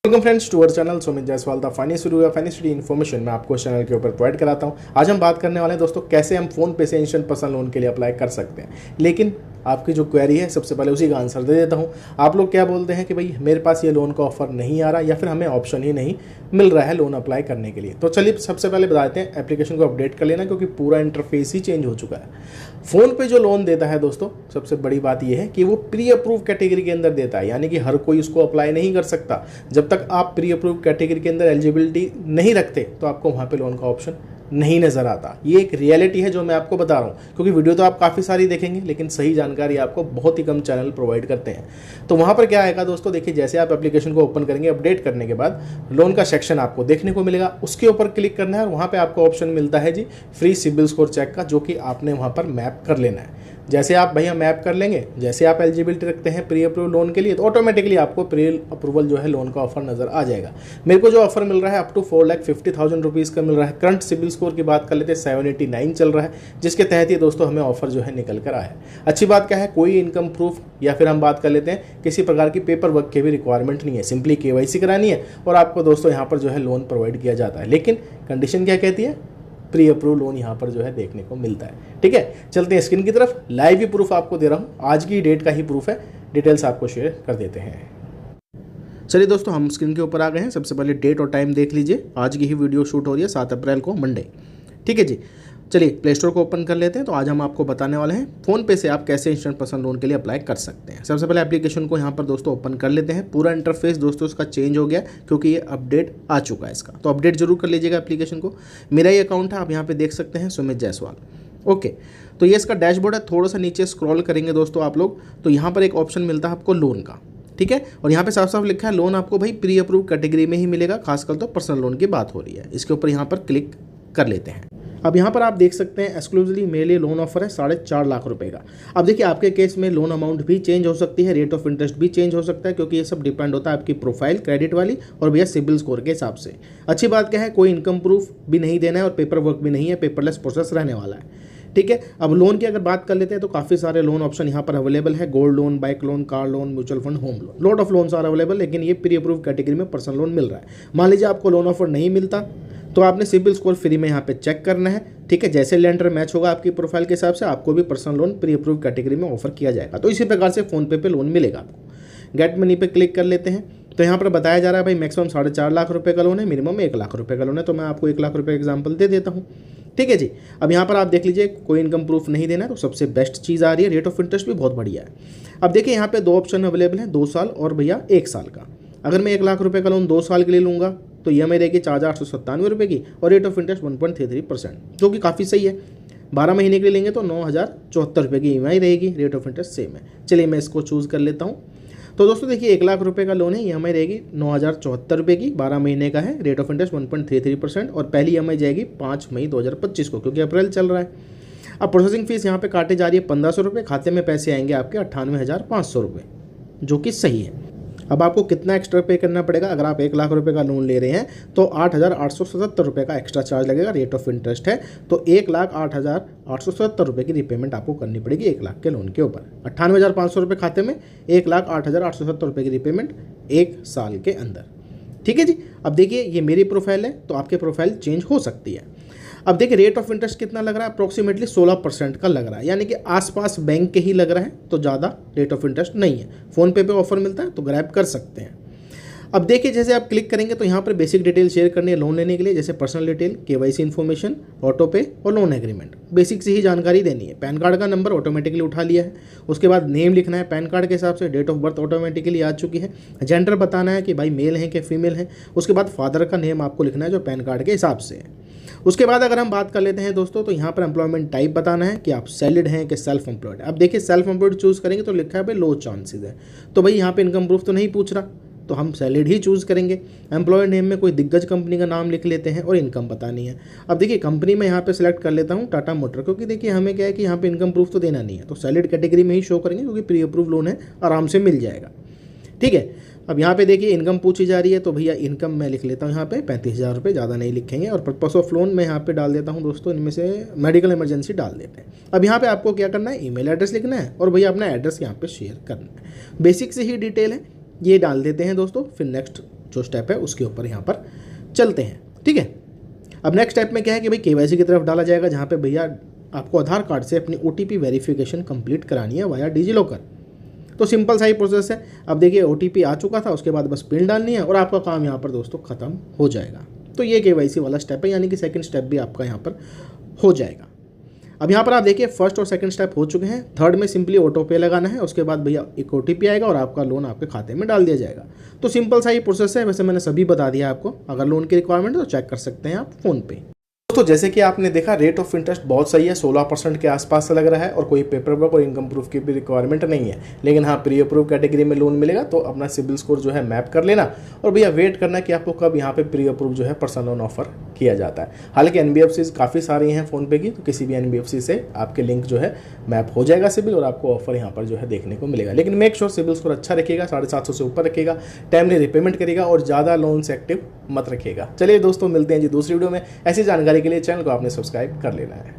Welcome friends to our channel Sumit Jaiswal the finance या finance information मैं आपको इस चैनल के ऊपर प्रोवाइड कराता हूं। आज हम बात करने वाले हैं दोस्तों कैसे हम फोन पे से इंस्टेंट पर्सनल लोन के लिए अप्लाई कर सकते हैं। लेकिन आपकी जो क्वेरी है सबसे पहले उसी का आंसर दे देता हूं। आप लोग क्या बोलते हैं कि भाई मेरे पास ये लोन का ऑफर नहीं आ रहा या फिर हमें ऑप्शन ही नहीं मिल रहा है लोन अप्लाई करने के लिए। तो चलिए सबसे पहले बताते हैं एप्लीकेशन को अपडेट कर लेना, क्योंकि पूरा इंटरफेस ही चेंज हो चुका है। फोन पे जो लोन देता है दोस्तों, सबसे बड़ी बात यह है कि वो प्री अप्रूव कैटेगरी के अंदर देता है, यानी कि हर कोई उसको अप्लाई नहीं कर सकता। जब तक आप प्री अप्रूव कैटेगरी के अंदर एलिजिबिलिटी नहीं रखते तो आपको वहां पे लोन का ऑप्शन नहीं नजर आता। ये एक रियलिटी है जो मैं आपको बता रहा हूं, क्योंकि वीडियो तो आप काफी सारी देखेंगे लेकिन सही जानकारी आपको बहुत ही कम चैनल प्रोवाइड करते हैं। तो वहां पर क्या आएगा दोस्तों, देखिए जैसे आप एप्लीकेशन को ओपन करेंगे, अपडेट करने के बाद लोन का सेक्शन आपको देखने को मिलेगा, उसके ऊपर क्लिक करना है और वहां पे आपको ऑप्शन मिलता है जी फ्री सिबिल स्कोर चेक का, जो कि आपने वहां पर मैप कर लेना है। जैसे आप भैया मैप कर लेंगे, जैसे आप एलिजिबिलिटी रखते हैं प्री अप्रूवल लोन के लिए, तो ऑटोमेटिकली आपको प्री अप्रूवल जो है लोन का ऑफर नजर आ जाएगा। मेरे को जो ऑफर मिल रहा है अप टू 4,50,000 रुपीज़ का मिल रहा है। करंट सिबिल स्कोर की बात कर लेते हैं 789 चल रहा है, जिसके तहत ये दोस्तों हमें ऑफर जो है निकल कर आया है। अच्छी बात क्या है, कोई इनकम प्रूफ या फिर हम बात कर लेते हैं किसी प्रकार की पेपर वर्क की भी रिक्वायरमेंट नहीं है, सिंपली KYC करानी है और आपको दोस्तों यहाँ पर जो है लोन प्रोवाइड किया जाता है। लेकिन कंडीशन क्या कहती है, प्री अप्रूव लोन यहाँ पर जो है देखने को मिलता है। ठीक है, चलते हैं स्क्रीन की तरफ। लाइव ही प्रूफ आपको दे रहा हूँ, आज की डेट का ही प्रूफ है, डिटेल्स आपको शेयर कर देते हैं। चलिए दोस्तों, हम स्क्रीन के ऊपर आ गए हैं। सबसे पहले डेट और टाइम देख लीजिए, आज की ही वीडियो शूट हो रही है 7 अप्रैल को, मंडे। ठीक है जी, चलिए प्ले स्टोर को ओपन कर लेते हैं। तो आज हम आपको बताने वाले हैं फ़ोन पे से आप कैसे इंस्टेंट पर्सनल लोन के लिए अप्लाई कर सकते हैं। सबसे पहले एप्लीकेशन को यहाँ पर दोस्तों ओपन कर लेते हैं। पूरा इंटरफेस दोस्तों इसका चेंज हो गया क्योंकि ये अपडेट आ चुका है इसका, तो अपडेट जरूर कर लीजिएगा एप्लीकेशन को। मेरा ये अकाउंट है, आप यहाँ पे देख सकते हैं सुमित जायसवाल। ओके, तो ये इसका डैशबोर्ड है। थोड़ा सा नीचे स्क्रॉल करेंगे दोस्तों आप लोग, तो यहाँ पर एक ऑप्शन मिलता है आपको लोन का। ठीक है, और यहाँ पे साफ साफ लिखा है लोन आपको भाई प्री अप्रूव कैटेगरी में ही मिलेगा, खासकर तो पर्सनल लोन की बात हो रही है। इसके ऊपर यहाँ पर क्लिक कर लेते हैं। अब यहाँ पर आप देख सकते हैं एक्सक्लूसिवली मेरे लिए लोन ऑफर है 4.5 लाख रुपए का। अब देखिए आपके केस में लोन अमाउंट भी चेंज हो सकती है, रेट ऑफ इंटरेस्ट भी चेंज हो सकता है, क्योंकि ये सब डिपेंड होता है आपकी प्रोफाइल क्रेडिट वाली और भैया सिबिल स्कोर के हिसाब से। अच्छी बात क्या है, कोई इनकम प्रूफ भी नहीं देना है और पेपर वर्क भी नहीं है, पेपरलेस प्रोसेस रहने वाला है। ठीक है, अब लोन की अगर बात कर लेते हैं तो काफ़ी सारे लोन ऑप्शन यहाँ पर अवेलेबल है। Gold loan, bike loan, car loan, mutual fund, home loan, lot of loans are available. लेकिन ये प्री अप्रूव कैटेगरी में पर्सनल लोन मिल रहा है। मान लीजिए आपको लोन ऑफर नहीं मिलता तो आपने सिबिल स्कोर फ्री में यहाँ पे चेक करना है। ठीक है, जैसे लेंडर मैच होगा आपकी प्रोफाइल के हिसाब से आपको भी personal loan pre approve category में ऑफर किया जाएगा। तो इसी प्रकार से फोन पे लोन मिलेगा आपको। गेट मनी पे क्लिक कर लेते हैं। तो यहाँ पर बताया जा रहा है भाई मैक्सिमम 4.5 लाख रुपए का लोन है, मिनिमम 1 लाख रुपए का लोन है। तो मैं आपको 1 लाख रुपए एग्जाम्पल दे देता हूँ। ठीक है जी, अब यहाँ पर आप देख लीजिए कोई इनकम प्रूफ नहीं देना है, तो सबसे बेस्ट चीज़ आ रही है। रेट ऑफ इंटरेस्ट भी बहुत बढ़िया है। अब देखिए यहाँ पे 2 ऑप्शन अवेलेबल है, 2 साल और भैया 1 साल का। अगर मैं 1 लाख रुपए का लोन 2 साल के लिए लूँगा तो EMI रहेगी 4,897 रुपये की और रेट ऑफ इंटरेस्ट 1.33%, जो कि काफ़ी सही है। 12 महीने के लिए लेंगे तो 9,074 रुपये की EMI रहेगी, रेट ऑफ इंटरेस्ट सेम है। चलिए मैं इसको चूज़ कर लेता हूँ। तो दोस्तों देखिए 1 लाख रुपए का लोन है, EMI रहेगी 9,074 रुपये की, 12 महीने का है, रेट ऑफ इंटरेस्ट 1.33% और पहली EMI जाएगी 5 मई 2025 को, क्योंकि अप्रैल चल रहा है। अब प्रोसेसिंग फीस यहाँ पे काटे जा रही है 1,500 रुपये, खाते में पैसे आएंगे आपके 98,500 रुपये, जो कि सही है। अब आपको कितना एक्स्ट्रा पे करना पड़ेगा, अगर आप 1 लाख रुपए का लोन ले रहे हैं तो 8,877 रुपये का एक्स्ट्रा चार्ज लगेगा। रेट ऑफ इंटरेस्ट है तो 1,08,877 रुपये की रिपेमेंट आपको करनी पड़ेगी 1 लाख के लोन के ऊपर। 98,500 रुपये खाते में, 1,08,877 रुपये की रिपेमेंट 1 साल के अंदर। ठीक है जी, अब देखिए ये मेरी प्रोफाइल है तो आपके प्रोफाइल चेंज हो सकती है। अब देखिए रेट ऑफ इंटरेस्ट कितना लग रहा है, अप्रोक्सीमेटली 16% का लग रहा है, यानी कि आसपास बैंक के ही लग रहा है, तो ज़्यादा रेट ऑफ इंटरेस्ट नहीं है। फ़ोन पे ऑफर मिलता है तो ग्रैब कर सकते हैं। अब देखिए जैसे आप क्लिक करेंगे तो यहाँ पर बेसिक डिटेल शेयर करनी है लोन लेने के लिए, जैसे personal detail, KYC information, auto पे और लोन एग्रीमेंट। बेसिक से ही जानकारी देनी है। पैन कार्ड का नंबर ऑटोमेटिकली उठा लिया है, उसके बाद नेम लिखना है पैन कार्ड के हिसाब से, डेट ऑफ बर्थ ऑटोमेटिकली आ चुकी है, जेंडर बताना है कि भाई मेल है कि फीमेल है, उसके बाद फादर का नेम आपको लिखना है जो पैन कार्ड के हिसाब से है। उसके बाद अगर हम बात कर लेते हैं दोस्तों तो यहाँ पर एम्प्लॉयमेंट टाइप बताना है कि आप सैलरीड हैं कि सेल्फ एम्प्लॉयड। अब देखिए सेल्फ एम्प्लॉयड चूज़ करेंगे तो लिखा है भाई लो चांसेस है, तो भाई यहाँ पे इनकम प्रूफ तो नहीं पूछ रहा, तो हम सैलरीड ही चूज़ करेंगे। एम्प्लॉयर नेम में कोई दिग्गज कंपनी का नाम लिख लेते हैं और इनकम बतानी है। अब देखिए कंपनी में यहाँ पे सिलेक्ट कर लेता हूँ टाटा मोटर, क्योंकि देखिए हमें क्या है कि यहाँ पे इनकम प्रूफ तो देना नहीं है, तो सैलरीड कैटेगरी में ही शो करेंगे, क्योंकि प्री अप्रूव लोन है, आराम से मिल जाएगा। ठीक है, अब यहाँ पे देखिए इनकम पूछी जा रही है, तो भैया इनकम मैं लिख लेता हूँ यहाँ पे 35,000 रुपये, ज़्यादा नहीं लिखेंगे। और पर्पस ऑफ लोन मैं यहाँ पे डाल देता हूँ दोस्तों, इनमें से मेडिकल इमरजेंसी डाल देते हैं। अब यहाँ पे आपको क्या करना है, ईमेल एड्रेस लिखना है और भैया अपना एड्रेस यहाँ पे शेयर करना है। बेसिक से ही डिटेल है, ये डाल देते हैं दोस्तों, फिर नेक्स्ट जो स्टेप है उसके ऊपर यहाँ पर चलते हैं। ठीक है, अब नेक्स्ट स्टेप में क्या है कि भाई केवाईसी की तरफ डाला जाएगा, जहाँ पे भैया आपको आधार कार्ड से अपनी OTP वेरिफिकेशन कंप्लीट करानी है वाया डिजीलॉकर। तो सिंपल सा ही प्रोसेस है। अब देखिए OTP आ चुका था, उसके बाद बस पिन डालनी है और आपका काम यहाँ पर दोस्तों खत्म हो जाएगा। तो ये केवाईसी वाला स्टेप है, यानी कि सेकंड स्टेप भी आपका यहाँ पर हो जाएगा। अब यहाँ पर आप देखिए फर्स्ट और सेकंड स्टेप हो चुके हैं। थर्ड में सिंपली ऑटो पे लगाना है, उसके बाद भैया एक OTP आएगा और आपका लोन आपके खाते में डाल दिया जाएगा। तो सिंपल सा ही प्रोसेस है। वैसे मैंने सभी बता दिया आपको, अगर लोन की रिक्वायरमेंट है तो चेक कर सकते हैं आप फ़ोन पे। दोस्तों जैसे कि आपने देखा रेट ऑफ इंटरेस्ट बहुत सही है, 16% के आसपास लग रहा है और कोई पेपर वर्क और इनकम प्रूफ की भी रिक्वायरमेंट नहीं है। लेकिन हाँ, प्री अप्रूव कैटेगरी में लोन मिलेगा, तो अपना सिबिल स्कोर जो है मैप कर लेना और भैया वेट करना कि आपको कब यहाँ पे प्री अप्रूव जो है पर्सनल लोन ऑफर किया जाता है। हालांकि NBFC काफ़ी सारी हैं फ़ोन पे की, तो किसी भी NBFC से आपके लिंक जो है मैप हो जाएगा सिबिल और आपको ऑफर यहाँ पर जो है देखने को मिलेगा। लेकिन मेक श्योर सिबिल स्कोर अच्छा रखिएगा, 750 से ऊपर रखिएगा, टाइमली रिपेमेंट करिएगा और ज़्यादा लोन से एक्टिव मत रखिएगा। चलिए दोस्तों, मिलते हैं जी दूसरी वीडियो में। ऐसी जानकारी के लिए चैनल को आपने सब्सक्राइब कर लेना है।